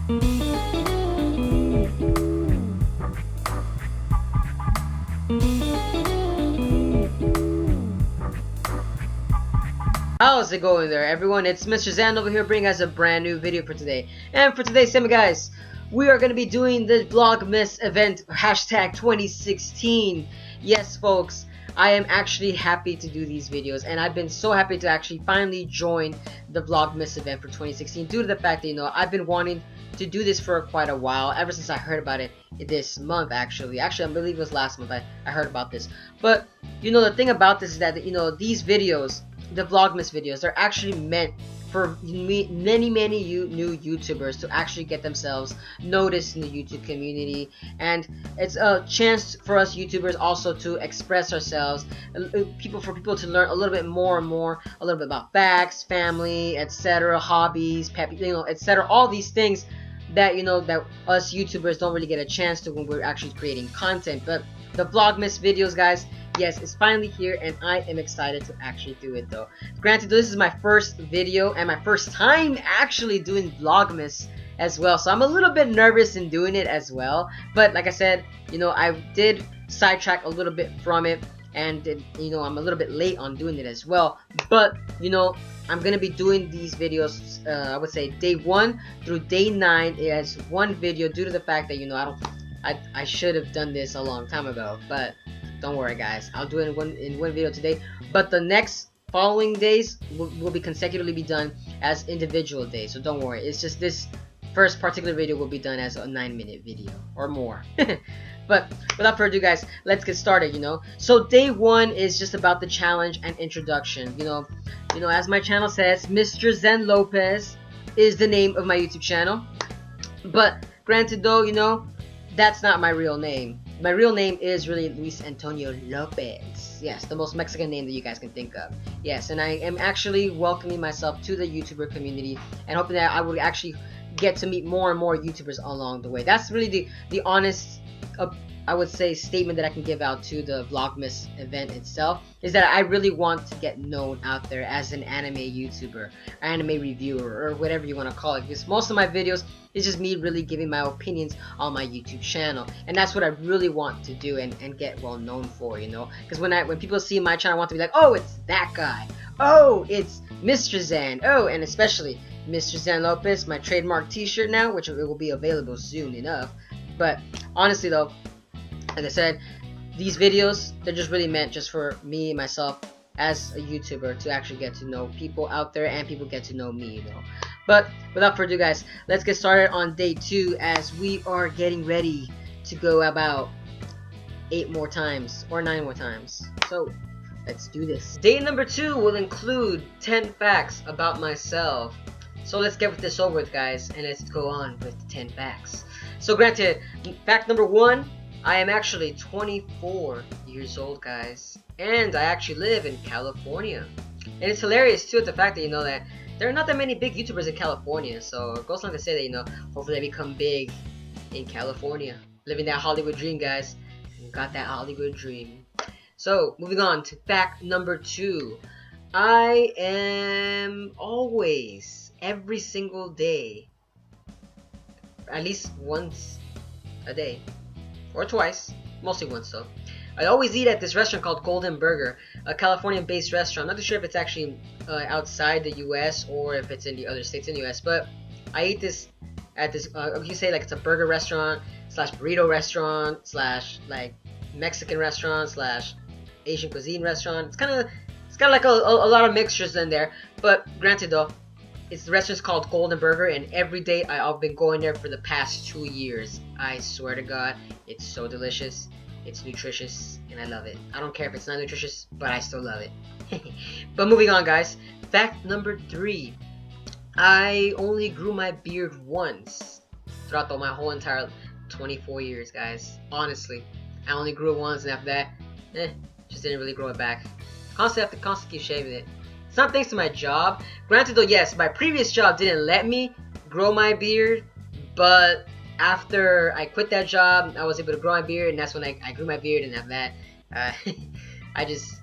How's it going there, everyone? It's Mr. Zan over here bringing us a brand new video for today. And for today's segment, guys, we are going to be doing the Vlogmas event hashtag 2016. Yes, folks, I am actually happy to do these videos, and I've been so happy to actually finally join the Vlogmas event for 2016 due to the fact that, you know, I've been wanting to do this for quite a while, ever since I heard about it this month, actually. I believe it was last month I heard about this. But, you know, the thing about this is that, you know, these videos, the Vlogmas videos, they're actually meant for many new YouTubers to actually get themselves noticed in the YouTube community, and it's a chance for us YouTubers also to express ourselves, for people to learn a little bit more a little bit about facts, family, etc., hobbies, etc., all these things that, you know, that us YouTubers don't really get a chance to when we're actually creating content. But the Vlogmas videos, guys, yes, it's finally here, and I am excited to actually do it, though. Granted, this is my first video and my first time actually doing Vlogmas as well, so I'm a little bit nervous in doing it as well. But like I said, you know, I did sidetrack a little bit from it, and you know, I'm a little bit late on doing it as well. But you know, I'm gonna be doing these videos, I would say day 1 through day 9 as one video, due to the fact that, you know, I should have done this a long time ago, but don't worry, guys, I'll do it in one video today. But the next following days will be consecutively be done as individual days, so don't worry. It's just this first particular video will be done as a 9-minute video or more. But without further ado, guys, let's get started. You know, so day 1 is just about the challenge and introduction. You know, as my channel says, Mr. Zen Lopez is the name of my YouTube channel. But granted, though, you know, that's not my real name. My real name is really Luis Antonio Lopez. Yes, the most Mexican name that you guys can think of. Yes, and I am actually welcoming myself to the YouTuber community and hoping that I will actually get to meet more and more YouTubers along the way. That's really the honest, I would say, statement that I can give out to the Vlogmas event itself, is that I really want to get known out there as an anime YouTuber, anime reviewer, or whatever you want to call it, because most of my videos is just me really giving my opinions on my YouTube channel, and that's what I really want to do and get well known for, you know, because when people see my channel, I want to be like, oh, it's that guy, oh, it's Mr. Zan, oh, and especially Mr. Zan Lopez, my trademark t-shirt now, which it will be available soon enough. But honestly, though, like I said, these videos, they're just really meant just for me, myself, as a YouTuber, to actually get to know people out there, and people get to know me, you know. But without further ado, guys, let's get started on day 2, as we are getting ready to go about 8 more times, or 9 more times. So, let's do this. Day number 2 will include 10 facts about myself. So let's get this over with, guys, and let's go on with the 10 facts. So granted, fact number 1, I am actually 24 years old, guys, and I actually live in California. And it's hilarious too, the fact that, you know, that there are not that many big YouTubers in California, so it goes on to say that, you know, hopefully I become big in California. Living that Hollywood dream, guys. Got that Hollywood dream. So, moving on to fact number 2. I am always, every single day, at least once a day, or twice, mostly once though, I always eat at this restaurant called Golden Burger, a California-based restaurant. I'm not too sure if it's actually outside the U.S. or if it's in the other states in the U.S., but I eat this at this, you say, like, it's a burger restaurant slash burrito restaurant slash like Mexican restaurant slash Asian cuisine restaurant. It's kind of like a lot of mixtures in there. But granted, though, the restaurant's called Golden Burger, and every day I've been going there for the past 2 years. I swear to God, it's so delicious. It's nutritious, and I love it. I don't care if it's not nutritious, but I still love it. But moving on, guys. Fact number 3. I only grew my beard once throughout my whole entire 24 years, guys. Honestly, I only grew it once, and after that, just didn't really grow it back. Constantly keep shaving it. It's not thanks to my job. Granted, though, yes, my previous job didn't let me grow my beard, but after I quit that job, I was able to grow my beard, and that's when I grew my beard, and after that, I just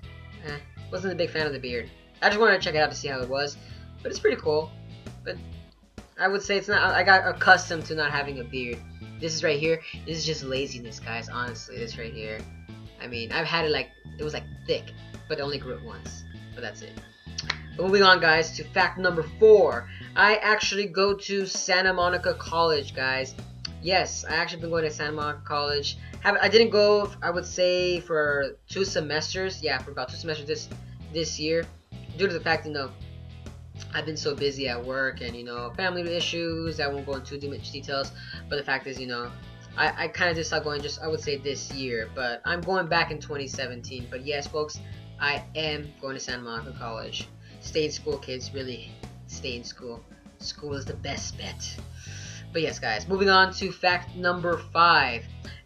wasn't a big fan of the beard. I just wanted to check it out to see how it was, but it's pretty cool. But I would say it's not. I got accustomed to not having a beard. This is right here. This is just laziness, guys. Honestly, this right here. I mean, I've had it like it was like thick, but it only grew it once. But that's it. But moving on, guys, to fact number 4. I actually go to Santa Monica College, guys. Yes, I actually been going to Santa Monica College. I didn't go, I would say, for 2 semesters. Yeah, for about 2 semesters this year, due to the fact, you know, I've been so busy at work and, you know, family issues. I won't go into too much details, but the fact is, you know, I kind of just stopped going, I would say, this year. But I'm going back in 2017. But yes, folks, I am going to Santa Monica College. Stay in school, kids. Really, stay in school. School is the best bet. But yes, guys, moving on to fact number 5.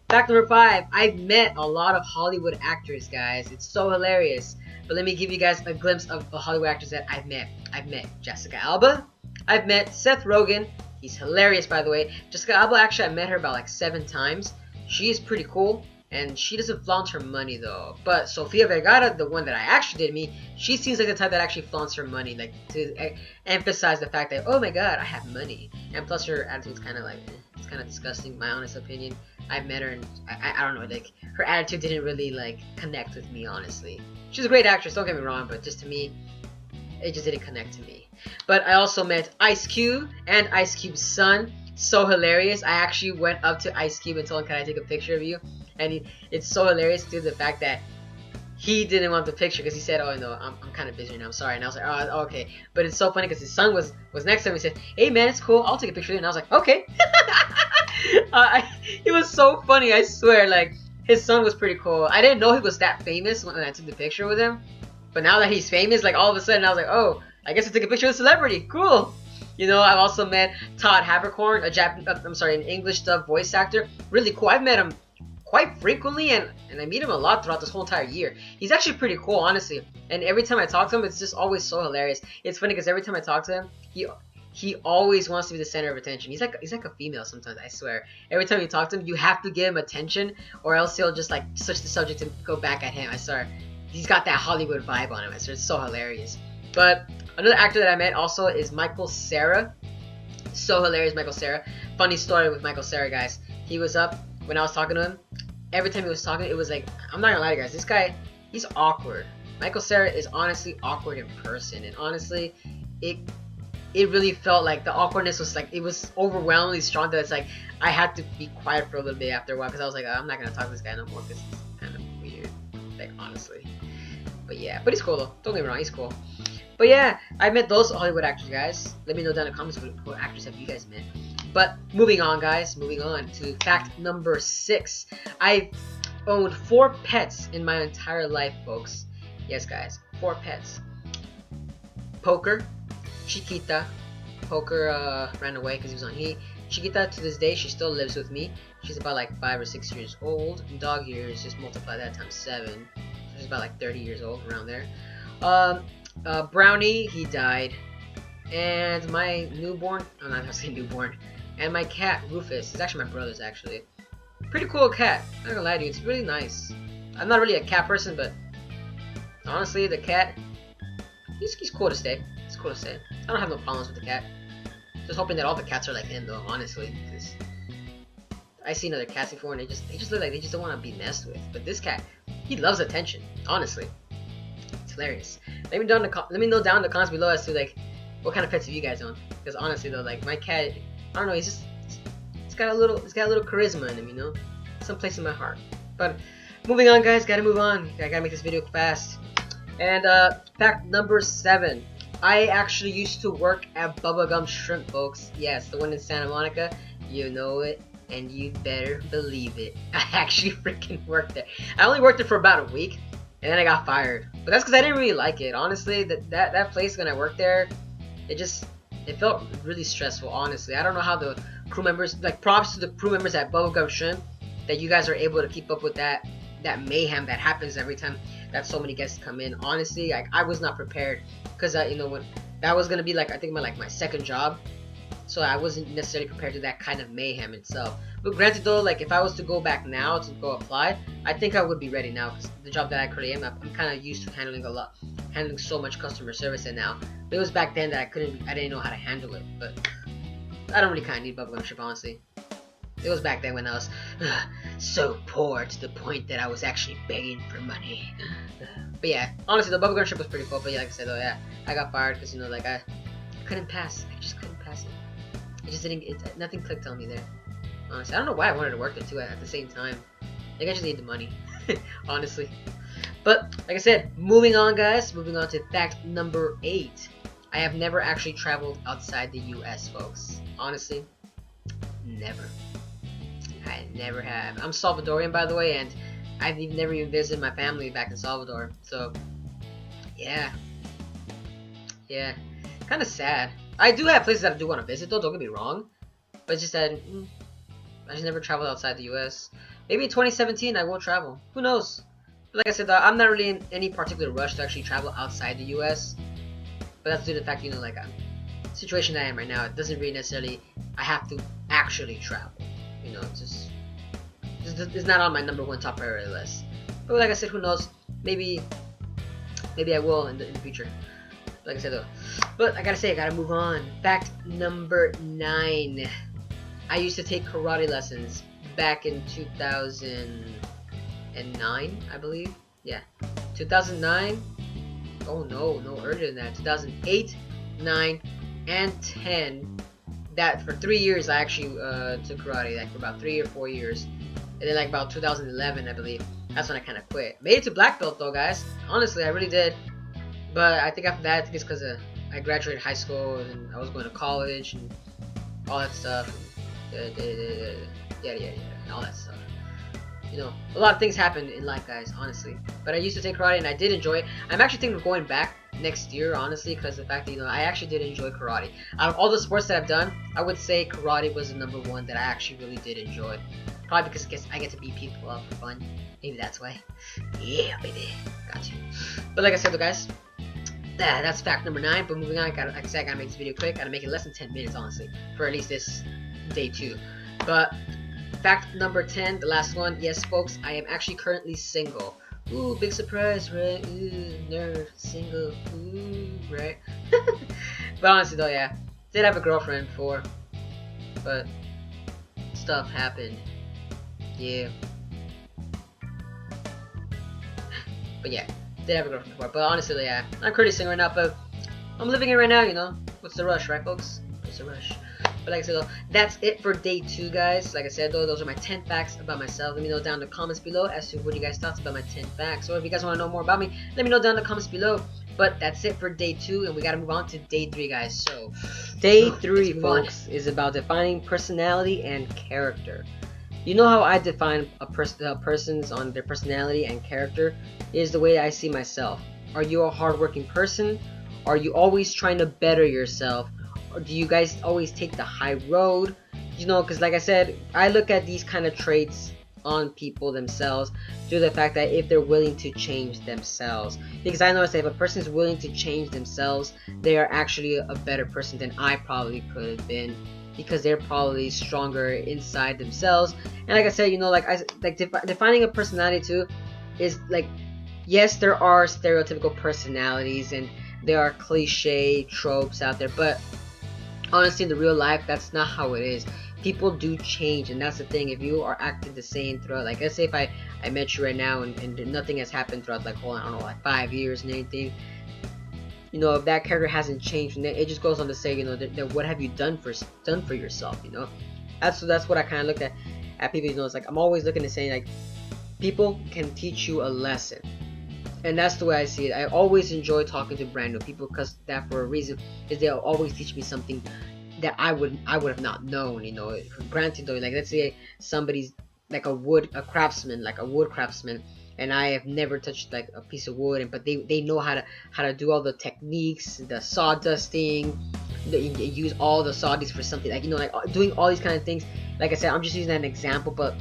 Fact number 5, I've met a lot of Hollywood actors, guys. It's so hilarious. But let me give you guys a glimpse of the Hollywood actors that I've met. I've met Jessica Alba. I've met Seth Rogen. He's hilarious, by the way. Jessica Alba, actually, I met her about like 7 times. She is pretty cool. And she doesn't flaunt her money, though. But Sofia Vergara, the one that I actually did meet, she seems like the type that actually flaunts her money. Like, to emphasize the fact that, oh my god, I have money. And plus her attitude's kind of like, it's kind of disgusting, my honest opinion. I met her and, I don't know, like, her attitude didn't really, like, connect with me, honestly. She's a great actress, don't get me wrong, but just to me, it just didn't connect to me. But I also met Ice Cube and Ice Cube's son. So hilarious. I actually went up to Ice Cube and told him, can I take a picture of you? And it's so hilarious due to the fact that he didn't want the picture because he said, oh no, I'm kind of busy now, I'm sorry. And I was like, oh, okay. But it's so funny because his son was next to him. He said, hey man, it's cool, I'll take a picture of you. And I was like, okay. It was so funny, I swear. Like, his son was pretty cool. I didn't know he was that famous when I took the picture with him. But now that he's famous, like, all of a sudden I was like, oh, I guess I took a picture with a celebrity. Cool. You know, I've also met Todd Haberkorn, an English dub voice actor. Really cool. I've met him quite frequently, and I meet him a lot throughout this whole entire year. He's actually pretty cool, honestly. And every time I talk to him, it's just always so hilarious. It's funny because every time I talk to him, he always wants to be the center of attention. He's like a female sometimes, I swear. Every time you talk to him, you have to give him attention, or else he'll just like switch the subject and go back at him. I swear. He's got that Hollywood vibe on him. I swear, it's so hilarious. But another actor that I met also is Michael Cera. So hilarious, Michael Cera. Funny story with Michael Cera, guys. He was up when I was talking to him. Every time he was talking, it was like, I'm not gonna lie to you guys, this guy, he's awkward. Michael Cera is honestly awkward in person, and honestly, it really felt like the awkwardness was like, it was overwhelmingly strong that it's like, I had to be quiet for a little bit after a while, because I was like, I'm not gonna talk to this guy no more, because it's kind of weird, like, honestly. But yeah, but he's cool though, don't get me wrong, he's cool. But yeah, I met those Hollywood actors, guys. Let me know down in the comments what actors have you guys met. But moving on, guys, moving on to fact number 6. I owned 4 pets in my entire life, folks. Yes, guys, 4 pets. Poker, Chiquita. Poker ran away because he was on heat. Chiquita, to this day, she still lives with me. She's about like 5 or 6 years old. Dog years, just multiply that times 7. So she's about like 30 years old, around there. Brownie, he died. And my newborn, I'm not gonna say newborn. And my cat, Rufus, is actually my brother's, actually. Pretty cool cat, I'm not gonna lie to you, it's really nice. I'm not really a cat person, but honestly, the cat, he's cool to stay. It's cool to stay. I don't have no problems with the cat. Just hoping that all the cats are like him, though, honestly. Because I've seen other cats before, and they just look like they just don't want to be messed with. But this cat, he loves attention, honestly. It's hilarious. Let me know down in the comments below as to, like, what kind of pets have you guys owned? Because honestly, though, like, my cat, I don't know, he's got a little charisma in him, you know, some place in my heart. But moving on, guys, gotta move on. I gotta make this video fast. And fact number 7, I actually used to work at Bubblegum Shrimp, folks. Yes, the one in Santa Monica. You know it, and you better believe it. I actually freaking worked there. I only worked there for about a week, and then I got fired. But that's because I didn't really like it. Honestly, that place when I worked there, it felt really stressful, honestly. I don't know how the crew members, like, props to the crew members at Bubblegum Shrimp, that you guys are able to keep up with that mayhem that happens every time that so many guests come in. Honestly, like, I was not prepared, because you know, when that was gonna be like, I think my second job, so I wasn't necessarily prepared to that kind of mayhem itself. But granted though, like, if I was to go back now to go apply, I think I would be ready now, because the job that I currently am, I'm kind of used to handling so much customer service. And now it was back then that I didn't know how to handle it. But I don't really kind of need bubblegum ship, honestly. It was back then when I was so poor to the point that I was actually begging for money. But yeah, honestly, the bubblegum ship was pretty cool. But yeah, like I said, though, yeah, I got fired because, you know, like, I couldn't pass. I just couldn't pass it. It just didn't, nothing clicked on me there. Honestly, I don't know why I wanted to work there too at the same time. Like, I just need the money. Honestly. But, like I said, moving on, guys. Moving on to fact number 8. I have never actually traveled outside the US, folks. Honestly, never. I never have. I'm Salvadorian, by the way, and I've never even visited my family back in Salvador. So, yeah. Yeah. Kind of sad. I do have places that I do want to visit, though. Don't get me wrong. But it's just that I just never traveled outside the US. Maybe in 2017 I will travel. Who knows? But like I said, I'm not really in any particular rush to actually travel outside the US. But that's due to the fact, you know, like, the situation I am right now, it doesn't really necessarily, I have to actually travel. You know, it's not on my #1 top priority list. But like I said, who knows? Maybe I will in the future. Like I said, though. But I gotta say, I gotta move on. Fact number 9. I used to take karate lessons back in 2009, I believe. Yeah, 2009. Oh no, earlier than that. 2008, 9, and 10. That for 3 years I actually took karate, like for about 3 or 4 years, and then like about 2011, I believe, that's when I kind of quit. Made it to black belt though, guys. Honestly, I really did. But I think after that, I think it's because I graduated high school and I was going to college and all that stuff. Yada, and all that stuff. You know, a lot of things happened in life, guys, honestly. But I used to take karate and I did enjoy it. I'm actually thinking of going back next year, honestly, because the fact that, you know, I actually did enjoy karate. Out of all the sports that I've done, I would say karate was the #1 that I actually really did enjoy. Probably because I get to beat people up for fun. Maybe that's why. Yeah, baby. Got you. But like I said, though, guys, that's fact number 9. But moving on, like I said, I gotta make this video quick. Gotta make it less than 10 minutes, honestly, for at least this day 2. But fact number 10, the last one. Yes, folks, I am actually currently single. Ooh, big surprise, right? Ooh, nerd, single. Ooh, right? But honestly, though, yeah, did have a girlfriend before, but stuff happened. Yeah. But yeah, did have a girlfriend before. But honestly, yeah, I'm currently single right now, but I'm living it right now, you know. What's the rush, right, folks? What's the rush? But like I said, though, that's it for day 2, guys. Like I said, though, those are my 10 facts about myself. Let me know down in the comments below as to what you guys thought about my 10 facts. Or if you guys want to know more about me, let me know down in the comments below. But that's it for day 2, and we gotta move on to day 3, guys. So, day 3, folks, is about defining personality and character. You know how I define a person's on their personality and character is the way I see myself. Are you a hardworking person? Are you always trying to better yourself? Or do you guys always take the high road? You know, because like I said, I look at these kind of traits on people themselves due to the fact that if they're willing to change themselves. Because I noticed that if a person is willing to change themselves, they are actually a better person than I probably could have been, because they're probably stronger inside themselves. And like I said, you know, defining a personality too is like, yes, there are stereotypical personalities and there are cliche tropes out there, but honestly, in the real life, that's not how it is. People do change, and that's the thing. If you are acting the same throughout, like, let's say if I met you right now and nothing has happened throughout, like, I don't know, like 5 years and anything, you know, if that character hasn't changed, and then it just goes on to say, you know, that what have you done for yourself, you know? That's what I kind of look at people, you know. It's like, I'm always looking to say, like, people can teach you a lesson. And that's the way I see it. I always enjoy talking to brand new people, because that, for a reason, is they'll always teach me something that I would have not known, you know. Granted though, like, let's say somebody's like a wood craftsman, and I have never touched like a piece of wood, but they know how to do all the techniques, the sawdusting, they use all the sawdust for something, like, you know, like doing all these kind of things. Like I said, I'm just using that as an example, but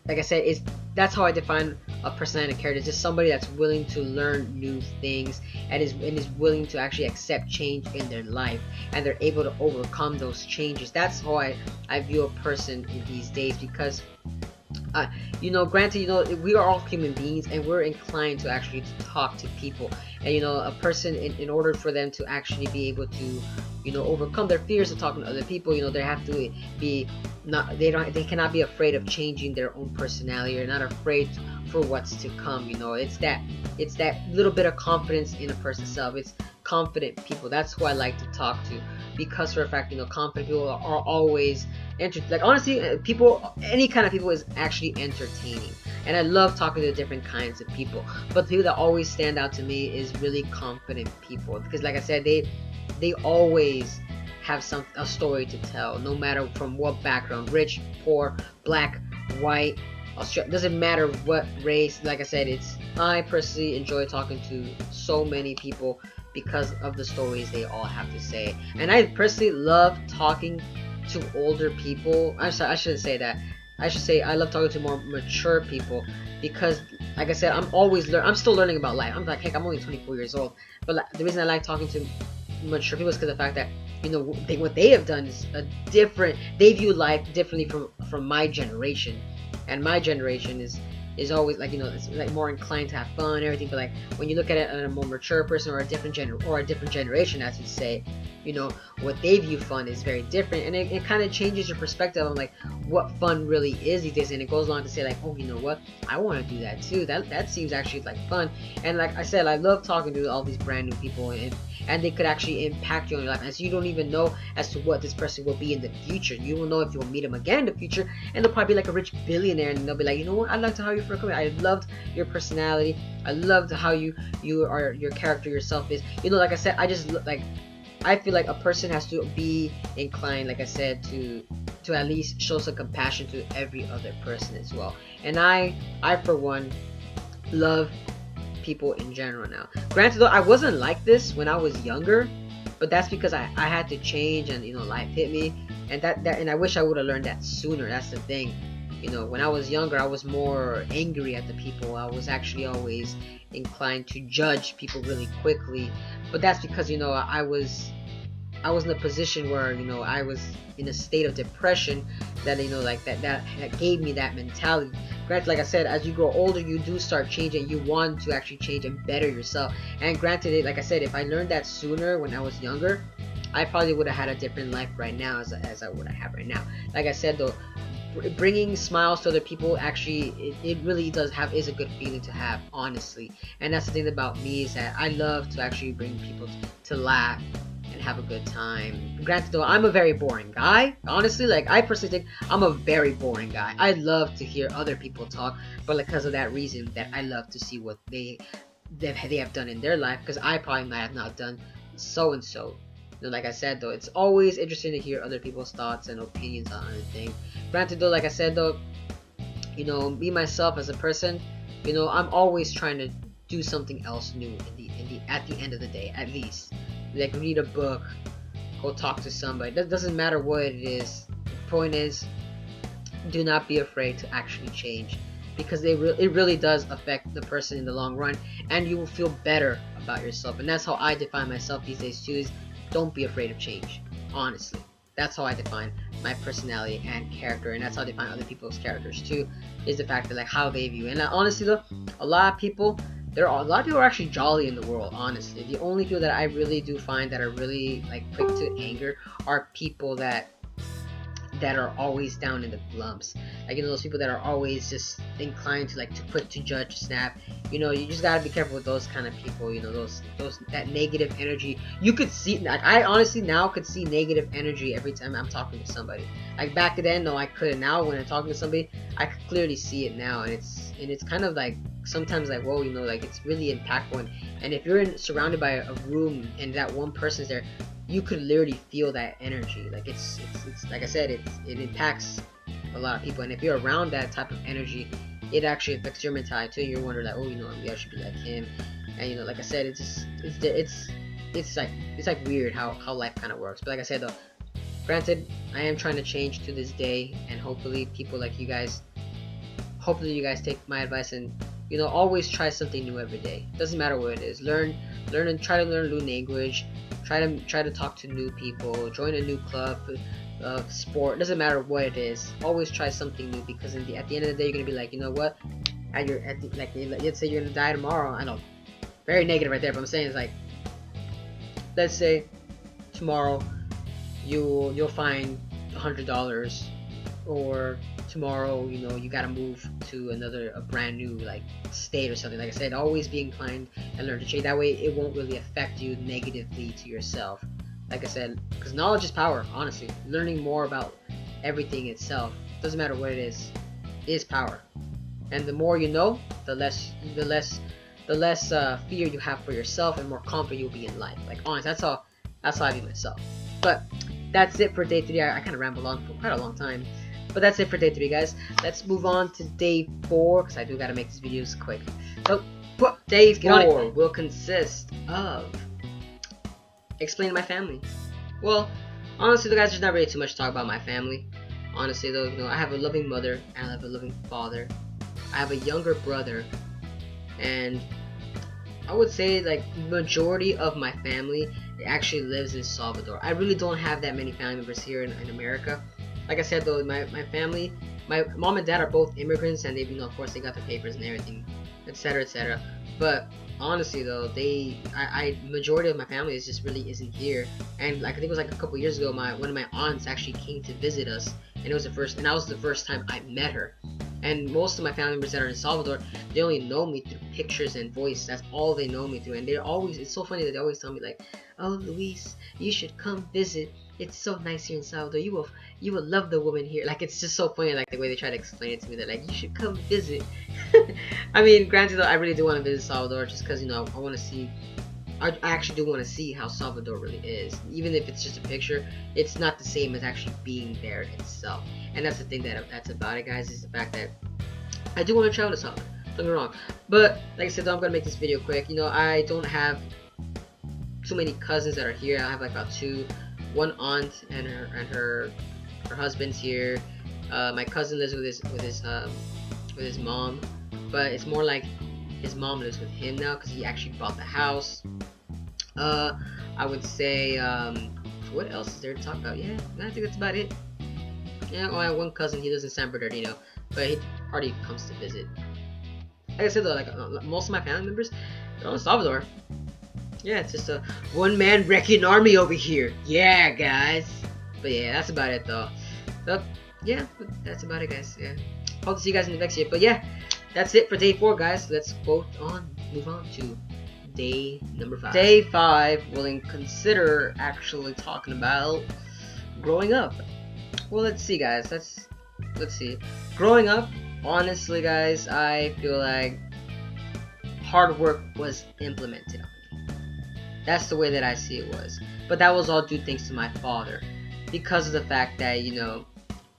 like I said, that's how I define a personality and character. It's just somebody that's willing to learn new things and is willing to actually accept change in their life, and they're able to overcome those changes. That's how I view a person in these days, because You know, granted, you know, we are all human beings and we're inclined to actually talk to people. And you know, a person, in order for them to actually be able to, you know, overcome their fears of talking to other people, you know, they have to be they cannot be afraid of changing their own personality, or not afraid for what's to come. You know, it's that little bit of confidence in a person's self. It's confident people. That's who I like to talk to, because for a fact, you know, confident people are always like, honestly, people, any kind of people is actually entertaining, and I love talking to different kinds of people. But the people that always stand out to me is really confident people, because like I said, they always have a story to tell, no matter from what background, rich, poor, black, white, Australia, doesn't matter what race. Like I said, I personally enjoy talking to so many people because of the stories they all have to say. And I personally love talking to older people. I'm sorry, I shouldn't say that. I should say I love talking to more mature people, because like I said, I'm still learning about life. I'm like, heck, I'm only 24 years old. But the reason I like talking to mature people is because of the fact that, you know, what they have done is they view life differently from my generation. And my generation is always like, you know, it's like more inclined to have fun and everything. But like, when you look at it on a more mature person, or a different generation, as you say, you know, what they view fun is very different, and it kind of changes your perspective on like what fun really is these days. And it goes along to say like, oh, you know what, I want to do that too. That seems actually like fun. And like I said, I love talking to all these brand new people, and they could actually impact you on your life, and so you don't even know as to what this person will be in the future. You will know if you'll meet him again in the future, and they'll probably be like a rich billionaire, and they'll be like, you know what, I liked how you for coming. I loved your personality. I loved how your character yourself is. You know, like I said, I feel like a person has to be inclined, like I said, to at least show some compassion to every other person as well. And I for one love people in general now. Granted though, I wasn't like this when I was younger, but that's because I had to change, and you know, life hit me, and and I wish I would have learned that sooner. That's the thing. You know, when I was younger, I was more angry at the people. I was actually always inclined to judge people really quickly, but that's because, you know, I was in a position where, you know, I was in a state of depression that, you know, like that gave me that mentality. Granted, like I said, as you grow older, you do start changing. You want to actually change and better yourself. And granted, like I said, if I learned that sooner when I was younger, I probably would have had a different life right now as I would have right now. Like I said though, bringing smiles to other people, actually it really is a good feeling to have, honestly. And that's the thing about me, is that I love to actually bring people to laugh and have a good time. Granted though, I'm a very boring guy, honestly. Like, I personally think I'm a very boring guy. I love to hear other people talk, but because of that reason, that I love to see what they have done in their life, because I probably might have not done so and so. You know, like I said though, it's always interesting to hear other people's thoughts and opinions on anything. Granted though, like I said though, you know, me myself as a person, you know, I'm always trying to do something else new at the end of the day, at least. Like, read a book, go talk to somebody. That doesn't matter what it is. The point is, do not be afraid to actually change, because it really does affect the person in the long run, and you will feel better about yourself. And that's how I define myself these days too, is don't be afraid of change. Honestly, that's how I define my personality and character, and that's how I define other people's characters too, is the fact that, like, how they view. And honestly though, a lot of people are actually jolly in the world, honestly. The only people that I really do find that are really like quick to anger are people that are always down in the lumps. Like, you know, those people that are always just inclined to quick to judge, snap. You know, you just gotta be careful with those kind of people. You know, that negative energy. You could see, like, I honestly now could see negative energy every time I'm talking to somebody. Like, back then, no, I couldn't. Now when I'm talking to somebody, I could clearly see it now, and it's kind of like sometimes like, whoa, you know, like, it's really impactful. And if you're surrounded by a room and that one person's there, you could literally feel that energy. Like, it's like I said, it impacts a lot of people. And if you're around that type of energy, it actually affects your mentality too. You wonder, like, oh, you know, maybe I should be like him. And, you know, like I said, it's like weird how life kind of works. But like I said though, granted, I am trying to change to this day, and hopefully people like you guys, take my advice, and, you know, always try something new every day. Doesn't matter what it is. Learn and try to learn a new language. Try to talk to new people. Join a new club. sport, doesn't matter what it is, always try something new, because at the end of the day you're gonna be like, you know what, let's say you're gonna die tomorrow. I know, very negative right there, but I'm saying it's like, let's say tomorrow you'll find $100, or tomorrow, you know, you gotta move to a brand new like state or something. Like I said, always be inclined and learn to change. That way it won't really affect you negatively to yourself. Like I said, because knowledge is power. Honestly, learning more about everything itself, doesn't matter what it is power. And the more you know, the less fear you have for yourself, and more confident you'll be in life. Like, honestly, that's how I view myself. But that's it for day 3. I kind of rambled on for quite a long time, but that's it for day 3, guys. Let's move on to day 4, because I do gotta make these videos quick. So day 4 will consist of explaining my family. Well, honestly, guys, there's not really too much to talk about my family. Honestly, though, you know, I have a loving mother and I have a loving father. I have a younger brother, and I would say like majority of my family actually lives in Salvador. I really don't have that many family members here in America. Like I said, though, my family, my mom and dad are both immigrants, and they, you know, of course, they got their papers and everything, etc., etc. But honestly, though, majority of my family is just really isn't here. And like I think it was like a couple years ago, one of my aunts actually came to visit us, and that was the first time I met her. And most of my family members that are in Salvador, they only know me through pictures and voice. That's all they know me through. And it's so funny that they always tell me like, oh, Luis, you should come visit. It's so nice here in Salvador. You will love the woman here. Like, it's just so funny, like the way they try to explain it to me. They're like, you should come visit. I mean, granted though, I really do want to visit Salvador, just because, you know, I want to see. I actually do want to see how Salvador really is. Even if it's just a picture, it's not the same as actually being there itself. And that's the thing that's about it, guys, is the fact that I do want to travel to Salvador. Don't get me wrong. But like I said, though, I'm gonna make this video quick. You know, I don't have too many cousins that are here. I have like about 2. One aunt and her husband's here. My cousin lives with his mom, but it's more like his mom lives with him now because he actually bought the house. I would say, what else is there to talk about? Yeah, I think that's about it. Yeah, I have one cousin, he lives in San Bernardino, but he hardly comes to visit. Like I said though, like most of my family members, they're all in Salvador. Yeah, it's just a one-man wrecking army over here. Yeah, guys. But yeah, that's about it though. So yeah, that's about it, guys. Yeah, hope to see you guys in the next year. But yeah, that's it for day 4, guys. Let's move on to day number 5. Day 5 will consider actually talking about growing up. Well, let's see, guys. Let's see. Growing up, honestly, guys, I feel like hard work was implemented on me. That's the way that I see it was. But that was all due thanks to my father, because of the fact that, you know,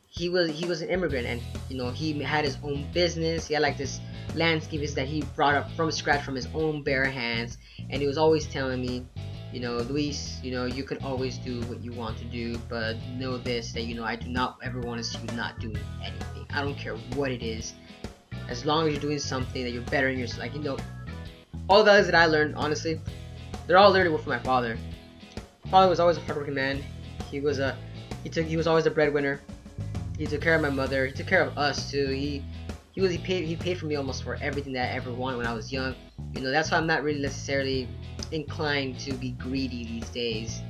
he was an immigrant, and you know, he had his own business. He had like this landscape that he brought up from scratch from his own bare hands, and he was always telling me, you know, Luis, you know, you could always do what you want to do, but know this, that, you know, I do not ever want to see you not doing anything. I don't care what it is, as long as you're doing something that you're bettering yourself. Like, you know, all the values that I learned, honestly, they're all learned from my father. My father was always a hardworking man. He was always a breadwinner. He took care of my mother. He took care of us too. He paid for me almost for everything that I ever wanted when I was young. You know, that's why I'm not really necessarily inclined to be greedy these days,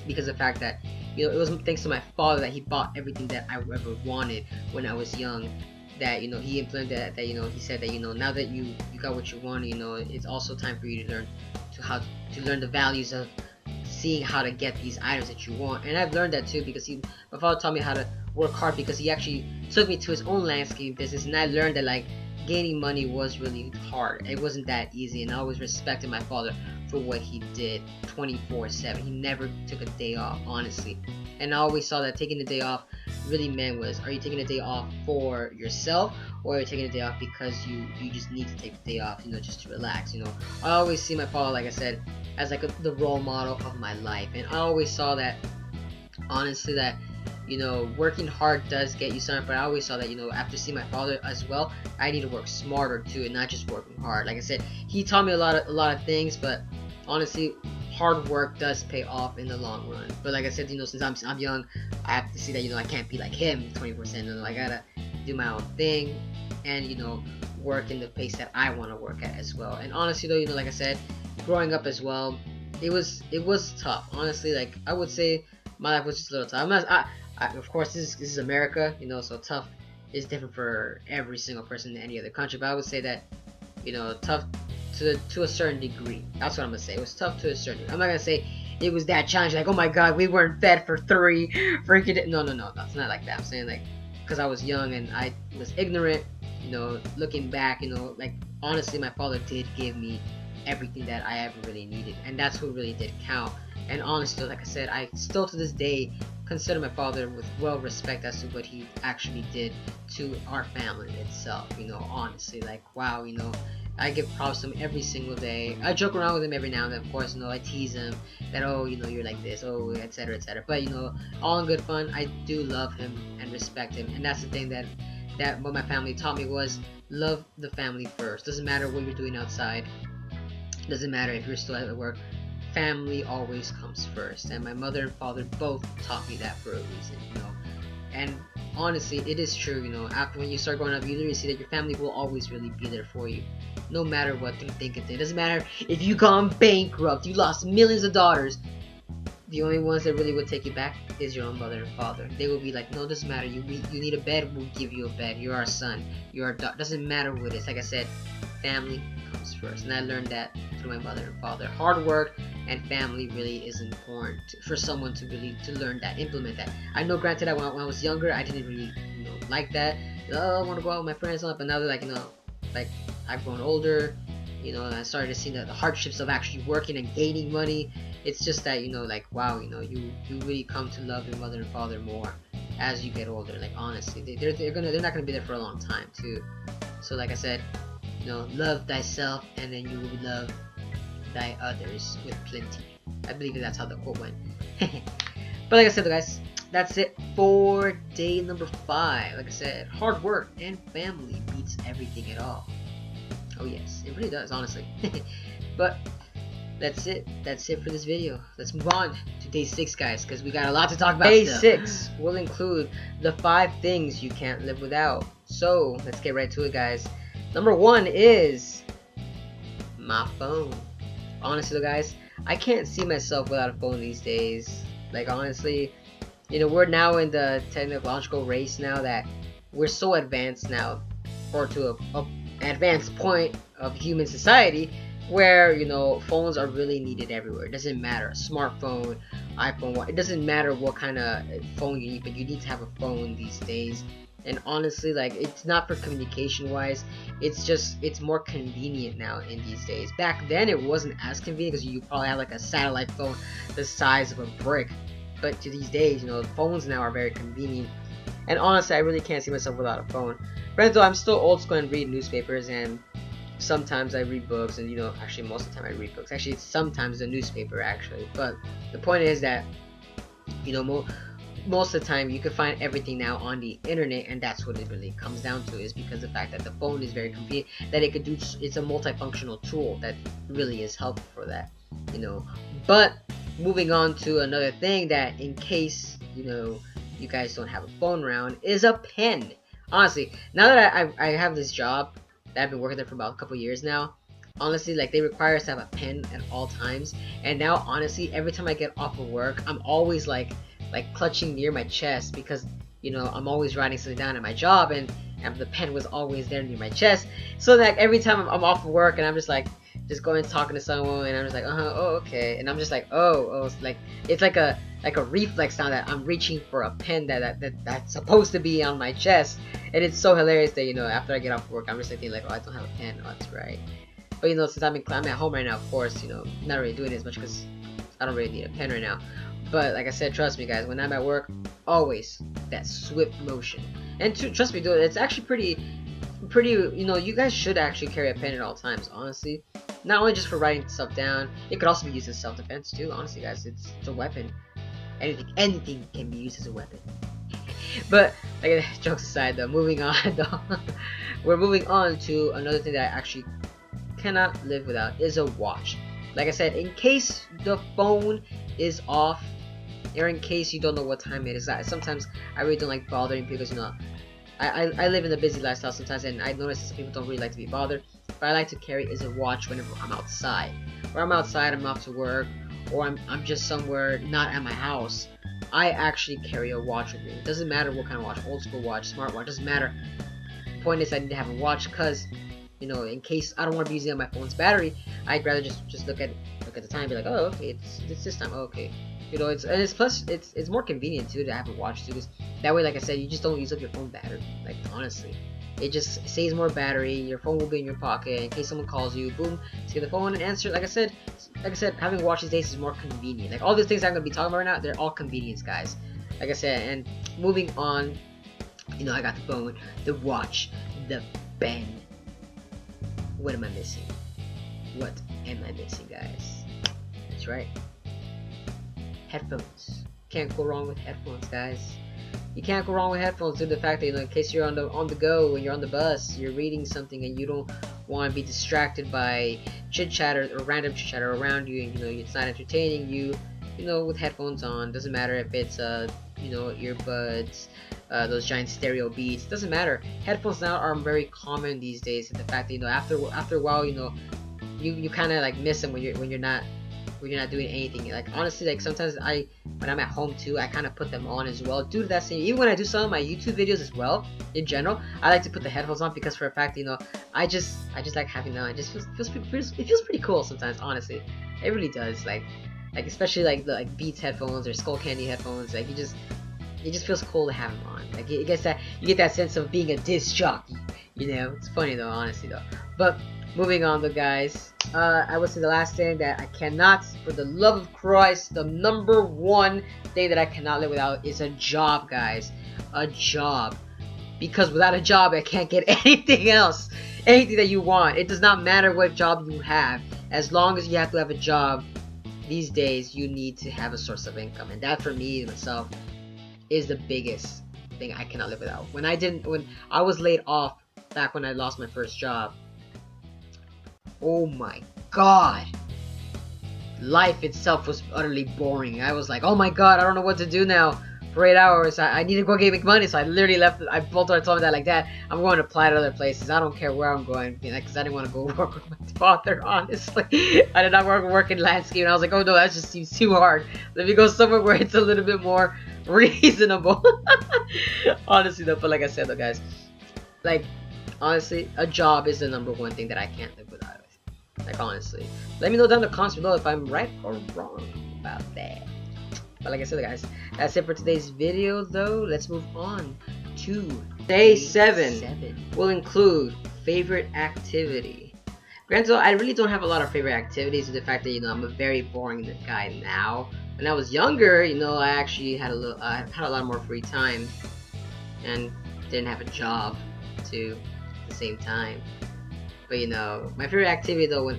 because of the fact that, you know, it was thanks to my father that he bought everything that I ever wanted when I was young. That, you know, he implemented that, you know, he said that, you know, now that you got what you want, you know, it's also time for you to learn to learn the values of seeing how to get these items that you want. And I've learned that too, because my father taught me how to work hard, because he actually took me to his own landscaping business, and I learned that like gaining money was really hard. It wasn't that easy, and I always respected my father for what he did 24/7. He never took a day off, honestly. And I always saw that taking the day off really meant was, are you taking a day off for yourself, or are you taking a day off because you just need to take the day off, you know, just to relax, you know. I always see my father, like I said, as like the role model of my life, and I always saw that, honestly, that, you know, working hard does get you something, but I always saw that, you know, after seeing my father as well, I need to work smarter too, and not just working hard. Like I said, he taught me a lot of things, but honestly, hard work does pay off in the long run. But like I said, since I'm young, I have to see that I can't be like him 24/7. I gotta do my own thing, and work in the pace that I want to work at as well. And honestly though, like I said, growing up as well, it was tough. Honestly, like I would say my life was just a little tough. Of course, this is America, so tough is different for every single person in any other country. But I would say that, tough to a certain degree. That's what I'm gonna say. It was tough to a certain degree. I'm not gonna say it was that challenging. Like, oh my God, we weren't fed for 3 freaking days. No, it's not like that. I'm saying like because I was young and I was ignorant. Looking back, like honestly, my father did give me everything that I ever really needed, and that's what really did count. And honestly, like I said, I still to this day consider my father with respect as to what he actually did to our family itself. Honestly, like wow, I give props to him every single day. I joke around with him every now and then, of course. I tease him that, oh, you're like this, oh, etc., etc. But all in good fun. I do love him and respect him, and that's the thing that what my family taught me was love the family first. Doesn't matter what you're doing outside. Doesn't matter if you're still at work. Family always comes first, and my mother and father both taught me that for a reason. And honestly, it is true. After when you start growing up, you literally see that your family will always really be there for you, no matter what they think it doesn't matter if you gone bankrupt, you lost millions of dollars. The only ones that really would take you back is your own mother and father. They will be like, no, doesn't matter. You need a bed, we'll give you a bed. You're our son. You're our daughter. Doesn't matter what it is. Like I said, family comes first, and I learned that through my mother and father. Hard work and family really is important for someone to learn that, implement that. I know, granted, when I was younger, I didn't really like that. Oh, I want to go out with my friends, but now that like I've grown older, and I started to see the hardships of actually working and gaining money. It's just that like wow, you really come to love your mother and father more as you get older. Like honestly, they're not gonna be there for a long time too. So like I said, love thyself, and then you will love thy others with plenty. I believe that's how the quote went. But like I said, guys, that's it for day number 5. Like I said, hard work and family beats everything at all. Oh yes, it really does, honestly. But that's it for this video. Let's move on to day 6, guys, because we got a lot to talk about. Day 6 will include the 5 things you can't live without. So let's get right to it, guys. Number 1 is my phone. Honestly, guys, I can't see myself without a phone these days. Like honestly, we're now in the technological race now that we're so advanced now, or to a advanced point of human society, where phones are really needed everywhere. It doesn't matter, smartphone, iPhone, it doesn't matter what kind of phone you need, but you need to have a phone these days. And honestly, like, it's not for communication wise, it's more convenient now in these days. Back then it wasn't as convenient because you probably had like a satellite phone the size of a brick, but to these days, phones now are very convenient. And honestly, I really can't see myself without a phone. Granted though, I'm still old school and read newspapers, and sometimes I read books, and actually most of the time I read books. Actually, it's sometimes the newspaper actually. But the point is that most of the time you can find everything now on the internet, and that's what it really comes down to, is because the fact that the phone is very convenient, that it could do, it's a multifunctional tool that really is helpful for that. But moving on to another thing that, in case you guys don't have a phone around, is a pen. Honestly, now that I have this job that I've been working there for about a couple years now, honestly, like, they require us to have a pen at all times. And now, honestly, every time I get off of work, I'm always like clutching near my chest, because I'm always writing something down at my job, and the pen was always there near my chest. So that every time I'm off of work and I'm just going talking to someone, and I'm just like, oh, okay, and I'm just like, oh, it's like a reflex now that I'm reaching for a pen that's supposed to be on my chest. And it's so hilarious that after I get off work, I'm just thinking like, oh, I don't have a pen. Oh, that's right. But since I'm at home right now, of course, not really doing it as much because I don't really need a pen right now. But like I said, trust me, guys, when I'm at work, always that swift motion. And trust me, dude, it's actually pretty. You guys should actually carry a pen at all times, honestly. Not only just for writing stuff down, it could also be used as self-defense too. Honestly, guys, it's a weapon. Anything can be used as a weapon. But like, jokes aside, though, moving on, we're moving on to another thing that I actually cannot live without, is a watch. like I said, in case the phone is off, or in case you don't know what time it is. Sometimes I really don't like bothering people, because you know, I live in a busy lifestyle sometimes, and I notice that some people don't really like to be bothered. But I like to carry is a watch whenever I'm outside. Or I'm outside, I'm off to work, or I'm just somewhere not at my house. I actually carry a watch with me. It doesn't matter what kind of watch, old school watch, smart watch, doesn't matter. The point is I need to have a watch, because you know, in case I don't want to be using my phone's battery, I'd rather just look at the time and be like, oh, okay, it's this time, oh, okay. You know, it's more convenient too to have a watch too, because that way, like I said, you just don't use up your phone battery. Like, honestly, it just saves more battery. Your phone will be in your pocket in case someone calls you. Boom, just get the phone and answer. Like I said, having a watch these days is more convenient. Like all these things I'm gonna be talking about right now, they're all convenience, guys. Like I said, and moving on, you know, I got the phone, the watch, the pen. What am I missing? What am I missing, guys? That's right. Headphones. Can't go wrong with headphones, guys. You can't go wrong with headphones due to the fact that, you know, in case you're on the go and you're on the bus, you're reading something and you don't want to be distracted by chit chatter or random chit chatter around you, and you know it's not entertaining you. You know, with headphones on, doesn't matter if it's you know, earbuds, those giant stereo beats. Doesn't matter. Headphones now are very common these days. And the fact that, you know, after a while, you know, you kind of like miss them when you're not doing anything. Like honestly, like sometimes when I'm at home too, I kind of put them on as well due to that same. Even when I do some of my YouTube videos as well, in general, I like to put the headphones on, because for a fact, you know, I just like having them. It just feels pretty cool sometimes. Honestly, it really does. Like especially like the Beats headphones or Skull Candy headphones. Like it just feels cool to have them on. Like you get that sense of being a disc jockey. You know, it's funny though, honestly though. But moving on though, guys. I would say the last thing that I cannot, for the love of Christ, the number one thing that I cannot live without is a job, guys. A job. Because without a job, I can't get anything else. Anything that you want. It does not matter what job you have. As long as you have to have a job, these days, you need to have a source of income. And that, for me, myself, is the biggest thing I cannot live without. When I was laid off back when I lost my first job, oh my god, life itself was utterly boring. I was like, oh my god, I don't know what to do now for 8 hours. I need to go make money, so I literally left. I told me that like that. I'm going to apply to other places. I don't care where I'm going, because I didn't want to go work with my father, honestly. I did not work in landscape, and I was like, oh no, that just seems too hard. Let me go somewhere where it's a little bit more reasonable. Honestly though, but like I said though, guys, like honestly, a job is the number one thing that I can't live without. Like honestly, let me know down in the comments below if I'm right or wrong about that. But like I said, guys, that's it for today's video though. Let's move on to day 7. Will include favorite activity. Granted, I really don't have a lot of favorite activities due to the fact that, you know, I'm a very boring guy now. When I was younger, you know, I actually had a lot more free time and didn't have a job too at the same time. But you know, my favorite activity though,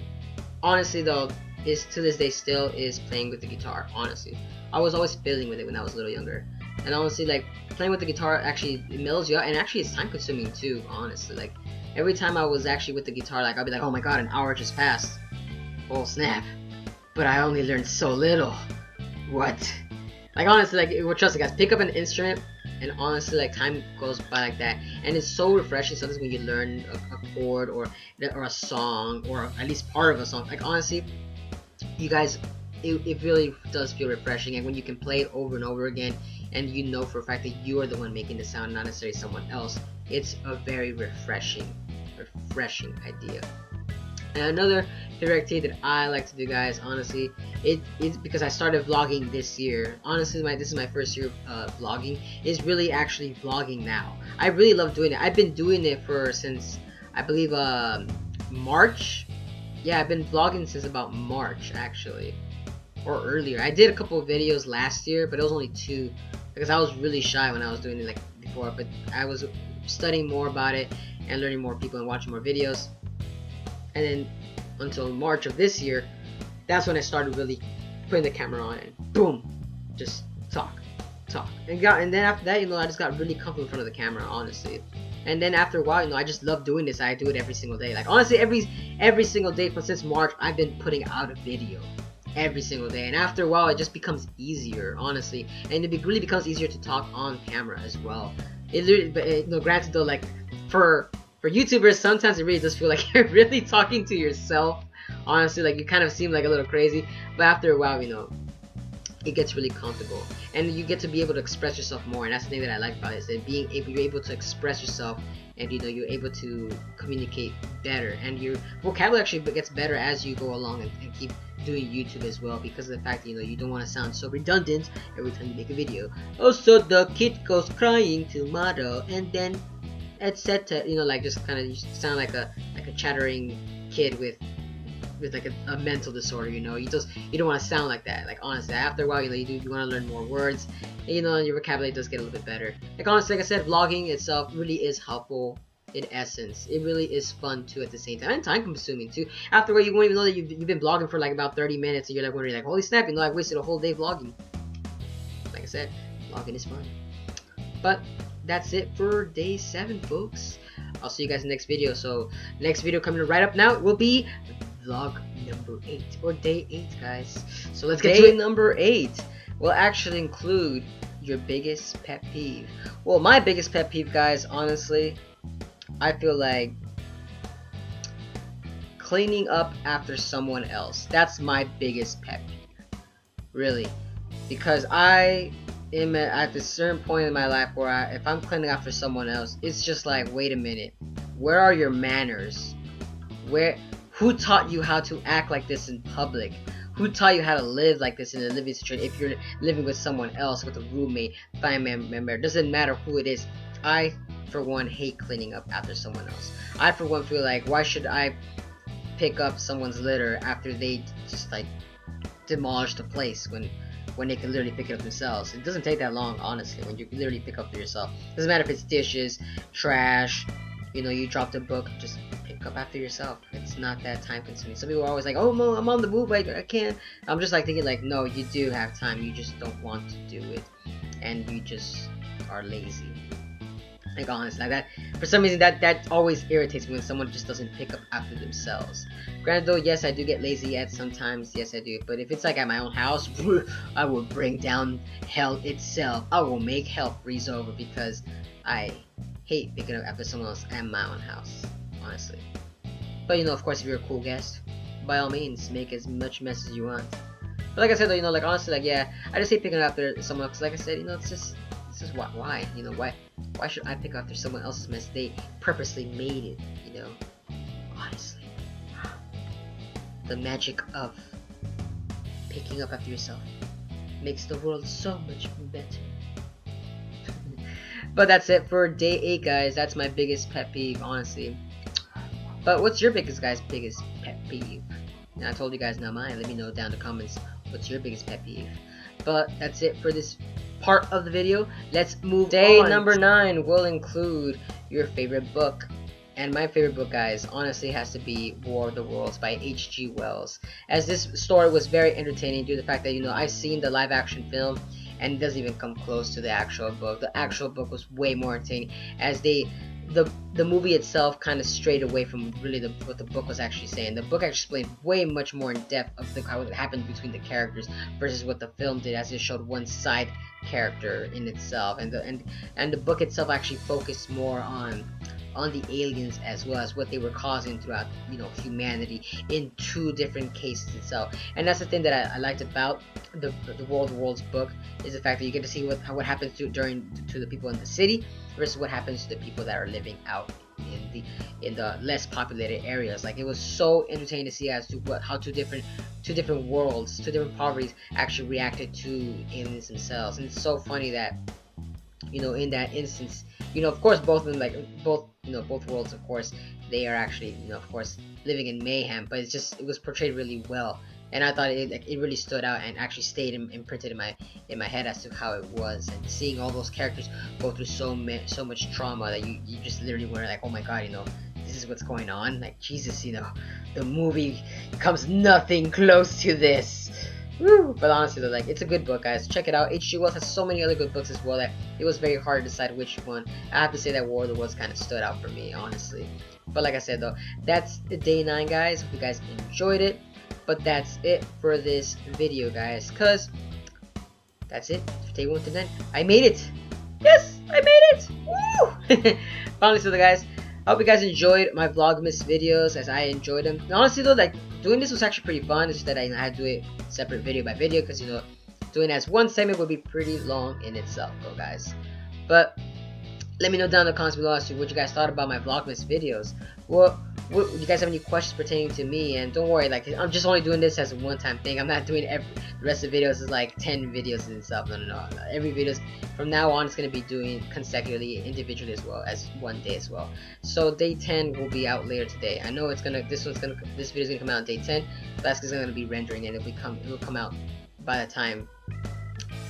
honestly though, is to this day still is playing with the guitar. Honestly, I was always fiddling with it when I was a little younger, and honestly, like playing with the guitar actually it mellows you out, and actually it's time consuming too. Honestly, like every time I was actually with the guitar, like I'll be like, oh my god, an hour just passed. Oh snap! But I only learned so little. What? Like honestly, like well, trust me, guys, pick up an instrument. And honestly, like time goes by like that, and it's so refreshing sometimes when you learn a chord or a song, or at least part of a song. Like honestly, you guys, it really does feel refreshing, and when you can play it over and over again, and you know for a fact that you are the one making the sound, not necessarily someone else, it's a very refreshing idea. And another favorite activity that I like to do, guys, honestly, it's because I started vlogging this year. Honestly, this is my first year of vlogging. Is really actually vlogging now. I really love doing it. I've been doing it since I believe March. Yeah, I've been vlogging since about March actually, or earlier. I did a couple of videos last year, but it was only 2 because I was really shy when I was doing it like before. But I was studying more about it and learning more people and watching more videos. And then until March of this year, that's when I started really putting the camera on and boom, just talk. And then after that, you know, I just got really comfortable in front of the camera, honestly. And then after a while, you know, I just love doing this. I do it every single day. Like honestly, every single day since March, I've been putting out a video every single day. And after a while, it just becomes easier, honestly. And it really becomes easier to talk on camera as well. It literally, but you know, granted though, like for YouTubers, sometimes it really does feel like you're really talking to yourself. Honestly, like you kind of seem like a little crazy. But after a while, you know, it gets really comfortable, and you get to be able to express yourself more. And that's the thing that I like about it, is that you're able to express yourself, and you know, you're able to communicate better, and your vocabulary actually gets better as you go along and keep doing YouTube as well, because of the fact that, you know, you don't want to sound so redundant every time you make a video. Also, the kid goes crying tomorrow, and then etc. You know, like just kind of, you sound like a chattering kid with like a mental disorder. You know, you don't want to sound like that. Like honestly, after a while, you know, you want to learn more words, and you know, your vocabulary does get a little bit better. Like honestly, like I said, vlogging itself really is helpful in essence. It really is fun too at the same time, and time consuming too. After a while, you won't even know that you've been vlogging for like about 30 minutes, and you're like wondering like, holy snap, you know, I've wasted a whole day vlogging. Like I said, vlogging is fun. But that's it for day 7, folks. I'll see you guys in the next video. So next video coming right up now will be vlog number 8, or day 8, guys. So let's get to it. Number 8 will actually include your biggest pet peeve. Well, my biggest pet peeve, guys, honestly, I feel like cleaning up after someone else. That's my biggest pet peeve, really, because I am at a certain point in my life where if I'm cleaning after someone else, it's just like, wait a minute, where are your manners? Who taught you how to act like this in public? Who taught you how to live like this in a living situation? If you're living with someone else, with a roommate, family member, doesn't matter who it is. I, for one, hate cleaning up after someone else. I, for one, feel like, why should I pick up someone's litter after they just like demolish the place when they can literally pick it up themselves? It doesn't take that long, honestly, when you can literally pick up for yourself. Doesn't matter if it's dishes, trash, you know, you dropped a book, just pick up after yourself. It's not that time consuming. Some people are always like, oh, Mo, I'm on the move, like I can't. I'm just like thinking like, no, you do have time, you just don't want to do it, and you just are lazy. Like honestly, like that, for some reason that always irritates me when someone just doesn't pick up after themselves. Granted though, yes, I do get lazy at sometimes, yes I do, but if it's like at my own house, I will bring down hell itself. I will make hell freeze over, because I hate picking up after someone else at my own house, honestly. But you know, of course, if you're a cool guest, by all means, make as much mess as you want. But like I said though, you know, like honestly, like yeah, I just hate picking up after someone else. Like I said, you know, it's just why, you know, why should I pick up after someone else's mess? They purposely made it, you know. Honestly, the magic of picking up after yourself makes the world so much better. But that's it for day 8, guys. That's my biggest pet peeve, honestly. But what's your biggest pet peeve? And I told you guys not mine. Let me know down in the comments what's your biggest pet peeve. But that's it for this part of the video. Let's move on. Day number 9 will include your favorite book. And my favorite book, guys, honestly has to be War of the Worlds by H.G. Wells. As this story was very entertaining due to the fact that, you know, I've seen the live action film, and it doesn't even come close to the actual book. The actual book was way more entertaining, as the movie itself kind of strayed away from really what the book was actually saying. The book actually explained way much more in depth of how it happened between the characters versus what the film did, as it showed one side character in itself. And the book itself actually focused more on the aliens as well as what they were causing throughout, you know, humanity in 2 different cases itself. And that's the thing that I liked about the War of the Worlds book, is the fact that you get to see what happens to the people in the city versus what happens to the people that are living out in the less populated areas. Like, it was so entertaining to see as to how two different worlds, 2 different poverties actually reacted to aliens themselves. And it's so funny that, you know, in that instance, you know, of course, both worlds, of course, they are actually, you know, of course, living in mayhem, but it was portrayed really well, and I thought it really stood out and actually stayed imprinted in my head as to how it was. And seeing all those characters go through so much trauma that you just literally were like, oh my god, you know, this is what's going on. Like, Jesus, you know, the movie comes nothing close to this. Woo! But honestly though, like, it's a good book, guys. Check it out. H.G. Wells has so many other good books as well that it was very hard to decide which one. I have to say that War of the Worlds kind of stood out for me, honestly. But like I said though, that's day 9, guys. Hope you guys enjoyed it. But that's it for this video, guys. Cause that's it for day 1 to 9. I made it. Yes, I made it. Woo! Honestly though, guys, I hope you guys enjoyed my Vlogmas videos as I enjoyed them. And honestly though, like, doing this was actually pretty fun. It's just that I had to do it separate video by video because, you know, doing it as one segment would be pretty long in itself though, guys. But let me know down in the comments below as to what you guys thought about my Vlogmas videos. What you guys have any questions pertaining to me? And don't worry, like, I'm just only doing this as a one-time thing. I'm not doing the rest of the videos is like 10 videos and stuff. No. Every video from now on is gonna be doing consecutively, individually as well as one day as well. So day 10 will be out later today. I know this video's gonna come out on day 10. But that's because I'm gonna be rendering it. It will come out by the time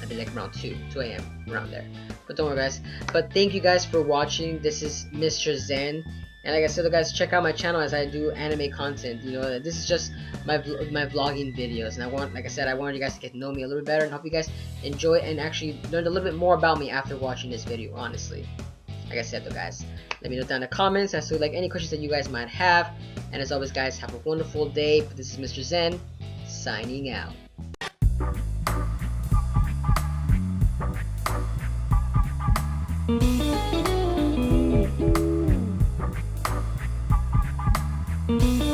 I'd be like around 2 a.m. around there. But don't worry, guys. But thank you guys for watching. This is Mr. Zen. And like I said, guys, check out my channel as I do anime content. You know, this is just my vlogging videos, and like I said, I wanted you guys to get to know me a little bit better, and hope you guys enjoy and actually learned a little bit more about me after watching this video. Honestly, like I said, though, guys, let me know down in the comments as to like any questions that you guys might have. And as always, guys, have a wonderful day. But this is Mr. Zen signing out. Thank you.